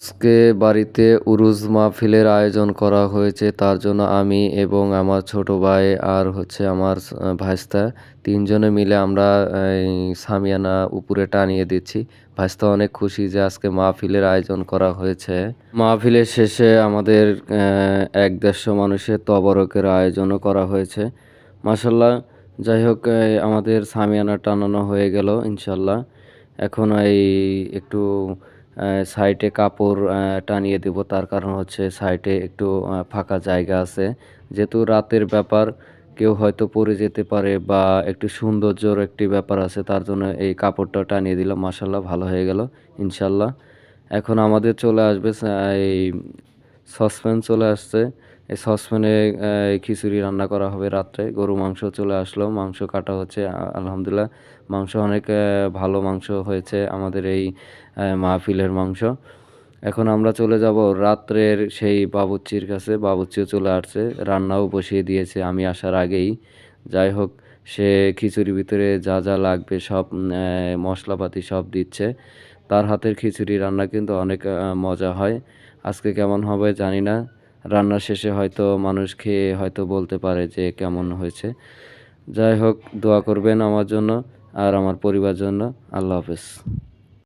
আজকে বাড়িতে উরুস মাহফিলের আয়োজন করা হয়েছে। তার জন্য আমি এবং আমার ছোট ভাই আর হচ্ছে আমার ভাইস্তা ৩ জনে মিলে আমরা এই শামিয়ানা উপরে টানিয়ে দিচ্ছি। ভাইস্তা অনেক খুশি যে আজকে মাহফিলের আয়োজন করা হয়েছে। মাহফিলের শেষে আমাদের ১-১৫০ মানুষের তবরকের আয়োজনও করা হয়েছে। মাশাআল্লাহ যাই হোক আমাদের শামিয়ানা টানানো হয়ে গেল ইনশাআল্লাহ। এখন এই একটু সাইডে কাপড় টানিয়ে দেব। তার কারণ হচ্ছে সাইডে একটু ফাঁকা জায়গা আছে। যেহেতু রাতের ব্যাপার কেউ হয়তো পড়ে যেতে পারে বা একটু সৌন্দর্যর একটি ব্যাপার আছে তার জন্য এই কাপড়টা টানিয়ে দিলাম। মাশাআল্লাহ ভালো হয়ে গেল ইনশাআল্লাহ। এখন আমাদের চলে আসবে এই সসপ্যান চলে আসছে। এই সসপ্যানে খিচুড়ি রান্না করা হবে রাত্রে। গরুর মাংস চলে আসলো। মাংস কাটা হচ্ছে। আলহামদুলিল্লাহ মাংস অনেক ভালো মাংস হয়েছে আমাদের এই মাহফিলের মাংস। এখন আমরা চলে যাব রাত্রের সেই বাবুর্চির কাছে। বাবুর্চিও চলে আসছে। রান্নাও বসিয়ে দিয়েছে আমি আসার আগেই। যাই হোক সে খিচুড়ির ভিতরে যা, যা লাগবে সব মশলাপাতি সব দিচ্ছে। তার হাতের খিচুড়ি রান্না কিন্তু অনেক মজা হয়। আজকে কেমন হবে জানি না। রান্না শেষে হয়তো মানুষ খেয়ে হয়তো বলতে পারে যে কেমন হয়েছে। যাই হোক দোয়া করবেন আমার জন্য আর আমার পরিবার জন্য। আল্লাহ হাফেজ।